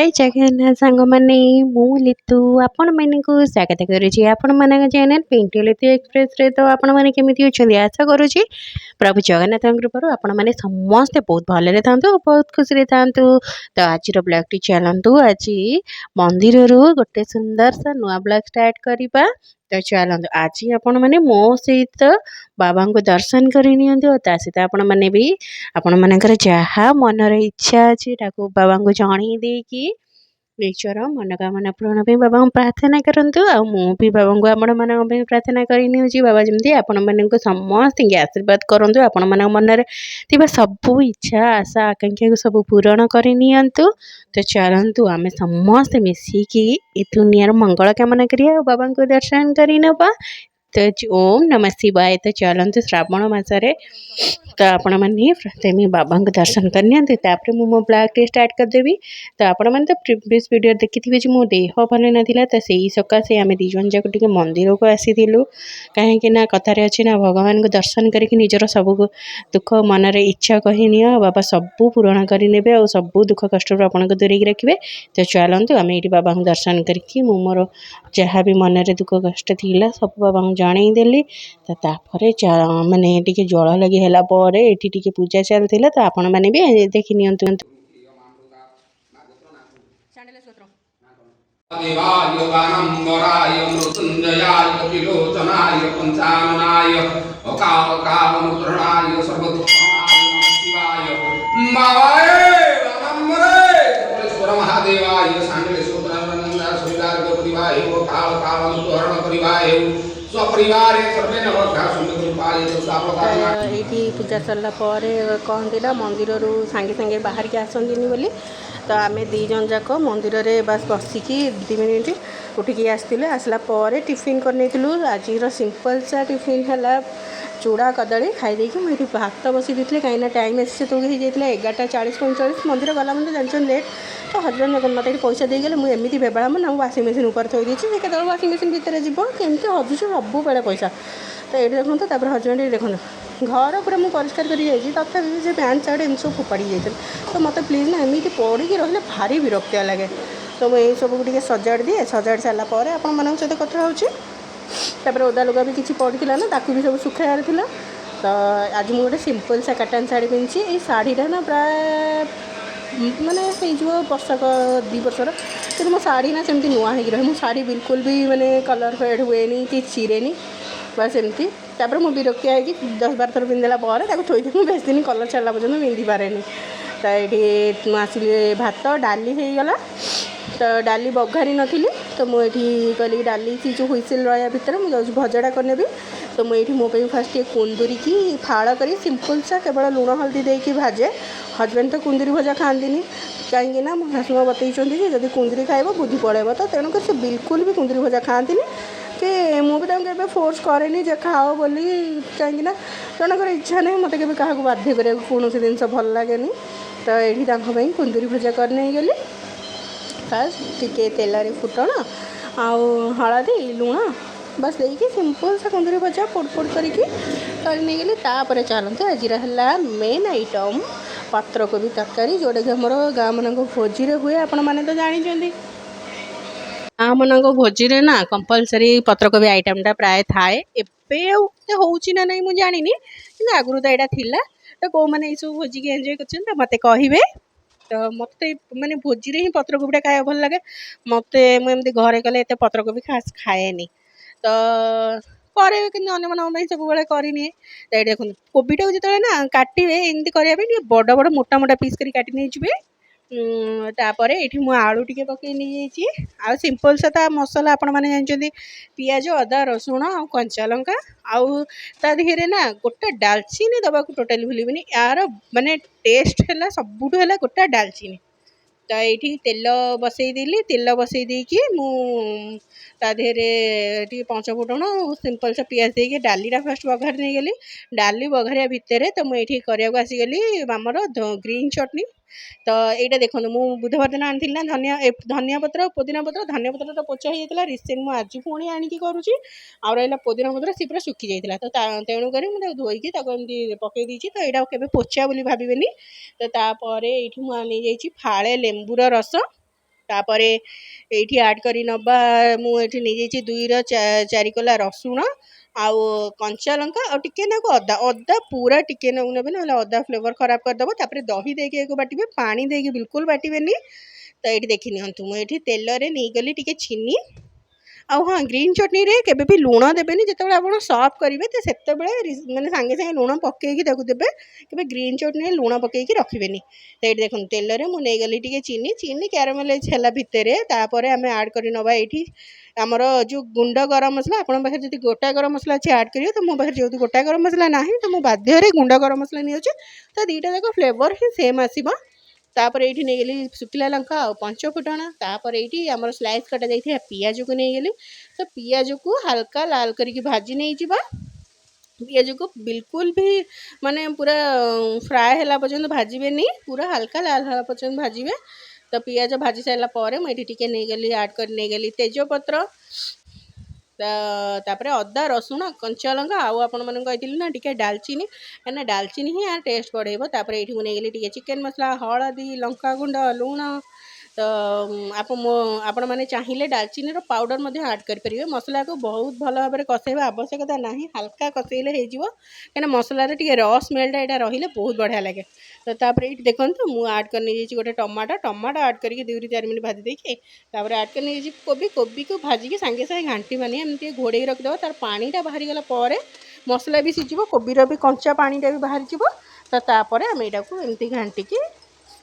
जय जगन्नाथ सांग मैंने मु लितु आपण मैंने को स्वागत करुँची आपण मान चैनल पिंटू लितु एक्सप्रेस रे। तो आपण मैंने केमी अच्छा आशा करुँची प्रभु जगन्नाथ कृपार आपण मैंने समस्ते बहुत भले था बहुत खुशी था। तो आज ब्लॉग टी चलतु आज मंदिर रू गोटे सुंदर सा नुआ ब्लॉग स्टार्ट करवा। तो चलतु आज आपण मैंने मो सहित बाबा को दर्शन करनी सहित आपण मैंने भी आपण मानकर जहाँ मनर इच्छा अच्छी बाबा को जणई देकी निजर मनोकामना पूरण बाबा प्रार्थना करंतु आ मु भी बाबा को आपण मान प्रार्थना करनी बाबा जमी आपण मान समस्त आशीर्वाद करंतु आपण मान मन में सबू इच्छा आशा आकांक्षा को सब पूरण करनी। तो चलतु आम समस्त मिसिकी ए दुनियार मंगल कामना करिया बाबा को दर्शन कर नवा। तो ओम नमः शिवाय। तो चलते श्रावण मसरे तो आपण मैंने प्रथम बाबा को दर्शन करनी मो ब्लॉग टे स्टार्ट करदेवी। तो आपण मैंने तो प्रीवियस वीडियो देखिथे जो मो देह भल नाला तो सही सकाशे आम दीज जाक टे मंदिर को आसीलु कहीं कथार अच्छी ना भगवान को दर्शन करके निजर सब दुख मनरे इच्छा कहनी बाबा सबू पूरण करे और सबू दुख कष्ट आपको दूरे रखिए। तो चलतु आम ये बाबा को दर्शन करके मोर जहाँ भी मनरे दुख कष्ट थी सब बाबा को जनईदेली। तो तापर माने टिके जल लगी है ये पूजा चलता। तो आपण मैंने भी देखी नि देवाय वानम्बराय मृत्युंजयाय कपिलोचनाय पंचाननाय अकालकालमुद्रणाय सर्वदुःखनाय नमः शिवाय मावाय वानम्बरे कपिलेश्वर महादेवाय सांगलेश्वरानंद सुविदार गोपतिवाय अकालकालमुद्रण परिवाय स्वपरिवार सर्वे नवग्रह सुंदरपाय स्वापदाय। ये पूजा सरला कहती ना मंदिर रू सांगे सांगे बाहर के आसंदिनी बोली। तो आम दीज जाक मंदिर रे बस बसिकी 2 मिनिट उठिकी आसला टिफिन करनेलु। आज सिंपल सा टिफिन है चूड़ा कदली खाई मुझे भात बसी दी कहीं टाइम आसी तो हो जाता 11:40-45 मंदिर गला मतलब जानते लेट। तो हजबैंड मत पैसा देगले मुझे एमती बेबा ना वाशिंग मशीन ऊपर थी से केत वाशिंग मशीन भितर जीव केमती हजु सब बेले पैसा। तो ये देखो तापर हजबैंड ये देखो घर पूरा मुझे परिष्कार कर तथापि से पैंट सार्ट एम सब फोपाड़ी जाते। तो मत प्लीज ना एमती पड़ी रही भारी विरक्तिया लगे। तो मुझे सब टे सजाड़ दिए सजाड़ सारापर आपण सहित कथा होपर ओदा लुगा भी किसी पड़ा ना ताकू भी सब सुखार था। तो आज मुझे गोटे सिंपल सा कटान शाढ़ी पिंधि ये शाढ़ीटा ना प्राय माने हो वर्षक 2 वर्षर कि मो शाढ़ी ना सेमती नुआ हो रहे शाढ़ी बिल्कुल भी माने कलर फेड हुए कि चिरेनी बस एमती। तापर मुझे विरक्तिया है कि 10-12 थर पिंधेला थोड़ी मुझे बेस दिन कलर छाड़ा पर्यटन पिंधि पारे। तो ये मुझे भात डाली हो गला। तो डाली बघारी नी तो मुझे कहली डाली सी जो हुईसेल रहा भितर मुझे भजाटा करनेबी। तो मुझे मोपाई फास्ट ये कुंदूरी की फाड़ कर सिंपल सा केवल लुण हल्दी देके भाजे। हजबैंड तो कुंदूरी भजा खाती कहीं मो शाशुमा बतई जब कुंदूरी खाइब बुद्धि पड़ेब। तो तेणुकर से बिल्कुल भी कुंदूरी भजा खाती कि मुझे फोर्स कैनि जे खाओ बोली कहीं जनकर इच्छा नहीं मत के क्या बाध्य करा कौन जिन भल लगे। तो ये कुंदूरी भजा कर नहीं गली फास्ट टिके तेल फुटण आउ हलदी लुण बस देखिए सिंपल सा कुंदूरी भजा पोड़ पोड़ करके नहीं गली। तापर चलते आज है मेन आइटम पत्रकोबी तरकारी जोटा कि आम गाँ मान भोजी हुए आपण मैंने तो जानते गाँ मान भोजी ना कंपलसरी पत्रकोबी आइटमटा प्राय थाए एवं होची ना नहीं मुझे जानी कि आगुरी तो यहाँ थिला। तो कौ मैंने सब भोजी की एंजॉय कर मत कहे। तो मत माने भोजी रे ही पत्रकोबीटा खाया भल लगे मत मुझे घरे गले एत पत्रकोबी खास खाएनी। तो करे कि अन्य मान सब बेले करनी। तो ये देखो कोबीटा जो ना काटे एमती करने बड़ बड़ मोटा मोटा पीस कर काटी नहीं। तापर ये मुझे आलू टे पकई नहीं आ सिंपल सा मसला आपण मैंने जानते पियाज अदा रसुण आ कंचा लंका आउ ता देहरे ना गोटा डालचीनी दबा टोटाली भूलि यार माने टेस्ट है सबुठू है गोटा डालचीनी। तो ये तेल बसईदेली तेल बसई देकी ता देहरे पंच फुटण सिंपल सा पियाज देके डालीटा फास्ट बघार नहीं गली। डाली बघारिया भितर तो मुझे करने आसीगली आमर ग्रीन चटनी। तो यहाँ देखो मु बुधवार दिन आनी ना धनिया पत्र पुदीना पत्र धनिया पत्र तो पोचा हो जाता रिसेंट मुझे आज पुणी आणिकी करुँची आ रहा पुदीना पत्र सी पूरा सुखी जाता। तो तेणुक मुझे धोईकी एमती पकई देती। तो यहाँ के पोचा बोली भावेनि। तो तापर ये मुझे फाड़े लेंबूर रस तापरे एठी ऐड करी नबा मु एठी नै जेछि 2 रो 4 कोला रसुण आउ कंचा लंका आ टिके नाको अदा अदा पूरा टिके नाको नेबे ना अदा फ्लेवर खराब कर दबो तापरे दही देके एको बाटिबे पानी देके बिल्कुल बाटिबेनी तो ये देखी नियंतु मुझे तेल रे नहीं गली टिके चीनी आउ हाँ ग्रीन चटनी रे केबे भी लुण देबेनी जेतेबेले आपण सर्व करिवे तो सेतेबेले माने सांगे सांगे लुण पकेइकी ताकू देबे केबे ग्रीन चटनी लुण पकेइकी रखिबेनी तो ये देखुन तेल रे मु नहीं गली टिके चीनी चीनी कैरामेलाइज होला भितरे तापरे आमे ऐड करि नबा एठी आमर जो गुंड गरम मसला आपण पाखे जदि गोटा गरम मसला अच्छे ऐड करियो तो मो पाखे जेहेतु गोटा गरम मसला नाही तो मु बाध्य रे गुंड गरम मसला नहीं अच्छे तो दीटा जाक फ्लेवर ही सेम आसीबो तापर ये नहीं गली शुखला लंका और पंच फुटण तापर ये आमर स्लाइस कटा जाइए पियाज को नहीं गली तो पियाज को हल्का लाल करके भाजी नहीं जीवा पियाज को बिल्कुल भी माने पूरा फ्राए होला पर्यंत भाजबे नहीं पूरा हल्का लाल होला पर्यंत भाजबे तो पियाज भाजी सारा पर मुझे टिके नहीं गली ऐड कर नहीं गली तेजपत्र तापरे अदा रसुण कंचा लंका आउ आपण मन कही ना टिके डालचीनी कहीं डालचीनी ही यार टेस्ट बढ़ेब तापर ये नहीं गली टिके चिकेन मसला हलदी लंका गुंड लुण तो आपण मैंने चाहिए डालचीनी पाउडर ऐड करेंगे मसला को बहुत भल भाव कषाइबा आवश्यकता ना हल्का कषाइले कहीं मसलार टे र स्मेलटा यहाँ रही बहुत बढ़िया लगे तो तापर ये देखो मुझे ऐड कर नहीं गोटे टमाटो ऐड करके 2-4 मिनट भाजी देखिए तापर ऐड कर नहीं कोबी को भाजिकी सांगे सांगे घाटी मानी एमती घोड़े रखिदेव तार पानीटा बाहर गला मसला भी सीझ कोबीर भी कंचा पानीटा भी बाहर जीव तो तापर आम यहाँ को एमती घाटिकी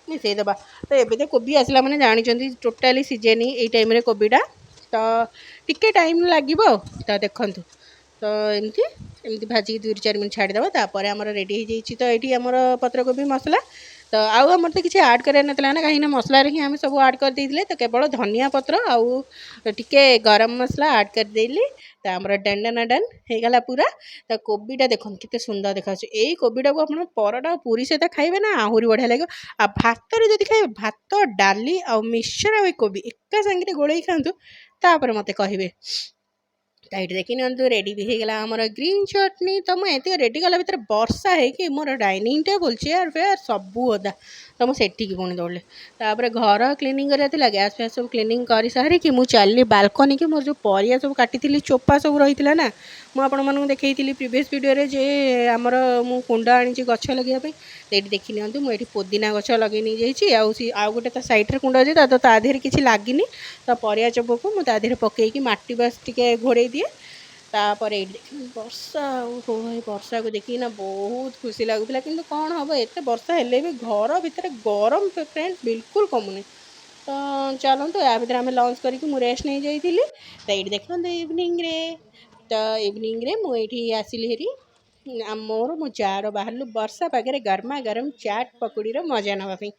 मिसईदेवा तो ये तो कोबी आसला मैंने जानी टोटाली सीझेनी ये टाइम कोबीटा तो टिके टाइम लगे तो देखूँ तो एमती एमती भाजी 2-4 मिनट छाड़ीदेव तापर आमर रेडी हो जाइए तो ये आमर पत्रकोबी मसला तो आउ आमर तो किसी ऐड करार ना ना कहीं मसला ही आम सब ऐड कर देते तो केवल धनिया पत्र आउ टिके गरम मसला ऐड कर देली तो आमर डन होगला पूरा तो कोबीटा देखो कितने सुंदर देखा यही कोबीटा को आप परोटा पूरी सहित खाइबे ना आहरी बढ़िया लगे आ भात जब खाइबे भात डाली आ मिक्सचर आ कोबी एका सांगे गोल खातु तापर मत कहे तो ये देखी नियंतु रेडी भी होगला आमर ग्रीन चटनी तो मुझे रेडी कला भितर वर्षा है कि मोर डाइनिंग टेबल चेयर फेयर सबू ओदा तो मुझे पुणी दौड़े तापर घर क्लीनिंग कराला गैस फैस सब क्लीनिंग कर सारिकी मुझे चलनी बालकनी की मोर जो परिया सब काटी चोपा सब रही है ना मुझे देखी प्रीवियस वीडियो रे जे आमर मु कुंड आनी गछ लगे ये देखी नियंतु मुझे पुदीना गछ लगे नहीं जाइए आउ गोटे सैड्रे कुंड अच्छे तो देहर किसी लगिनी तो परिया चोप को मुझे पकईकि मटी बस टे घोड़े दिए तापर वर्षा हो वर्षा को देखी ना बहुत खुशी लगुला कि कौन हम एत वर्षा हेले भी घर भितर गरम फ्रेंड बिल्कुल कमुनी तो चलते या भितर आम लंच करके रेस्ट नहीं जाइली तो ये देखो इवनिंग रे तो इवनिंग रे मुझे आसिली हेरी मोर मो जार बाहर वर्षा पागे गरमा गरम चाट पकुड़ी मजा नापी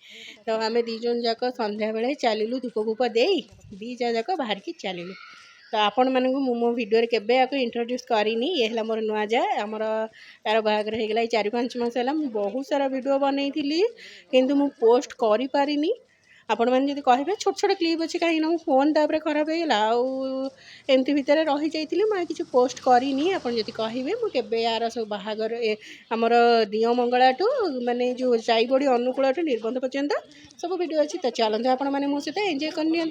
तो आम दीजन जाक संध्या बेले चलू धूप फूप दे दीजा जाक बाहर की चलू तो आपण मानू मो वीडियो केबे आपको इंट्रोड्यूस करनी ये है मोर नुआ जाए आमर तार बाहागर होगला 4-5 मास है बहुत सारा वीडियो बनई किंतु मु पोस्ट करि पारिनी आपण मैंने जब कहे छोट छोट क्लिप अच्छे कहीं ना फोन तापर खराब होगा एमती भितर रही जाइली मुझे किसी पोस्ट करनी आप कहे मुझे यार सब बाहागर आमर दियमंगला टू माने जो जाइबड़ी अनुकूल टू निର୍ବंध पर्यंत सब वीडियो अच्छी तो चलते आपण मैंने मो सहित एंजॉय करनी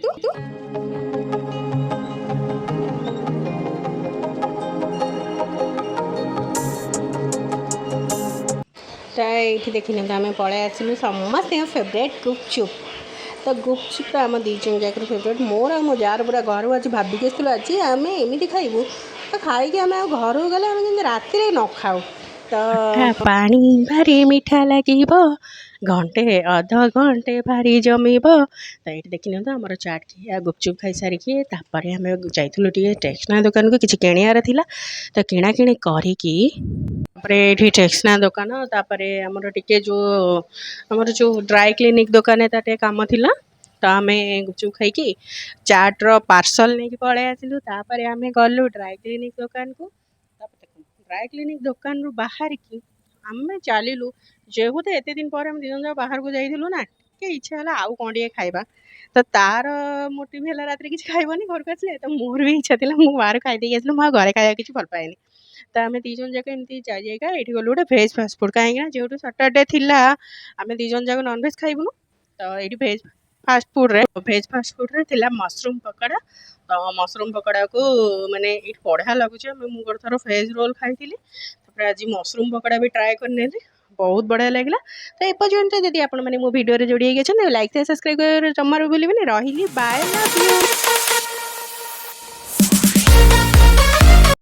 तो ये देखी आम पलि आसलु समस्त फेवरेट गुपचुप तो गुपचुप तो आम दीजन जाकर फेवरेट मोर आ मो जार पूरा घर आज भाविक आसलु आज आम एमती खाइबू तो खाई आम घर गले आम राति न खाऊ तो पानी भारी मीठा लगे घंटे अध घंटे भारी जमीब तो ये देखी नि आम चाट की गुपचुप खाई सारिकी तापर आम जाइलु टेक्सना दुकान को किसी किणार थिला तो किणाकिणी करिकी ये टेक्सना दुकान तापर आमर टिके जो आमर जो ड्राई क्लिनिक दुकान है ताटे काम थिला तो आम गुपचुप खाई चाट्र पार्सल नहीं पलि आसलु तापर आम गलु ड्राई क्लिनिक दुकान को ड्राई क्लिनिक दुकान रू बाहर की आम चलू जेहेतु एत दिन पर आम दिन जाक बाहर को जाइलु ना के इच्छा है आउ कौन टे खाइबा तो तार मोटिव है रात किसी खाइबनी घर को आसले तो मोर भी इच्छा थी मुझे बाहर खाई आसलु मुझे घरे खाया किसी भल पाएनि तो आम दीजन जाक एमती जाइएगा ये गलु गोटे भेज फास्ट फुड कहीं जेहतु सैटरडे थिला आम दीजन जाक नॉनभेज खाइबुनु तो ये भेज फास्टफुड्रे भेज फास्टफुड्रे थिला मशरूम पकड़ा तो मशरूम पकड़ा को माने ये बढ़िया लगुच मुझे गोटे थर भेज रोल खाई आज मशरूम पकड़ा भी ट्राए करने बहुत बढ़िया लगे तो एपर्यंत जब आप मो भिडियो जोड़ी गए लाइक सब्सक्राइब जमार भूलें रही बाय लव यू।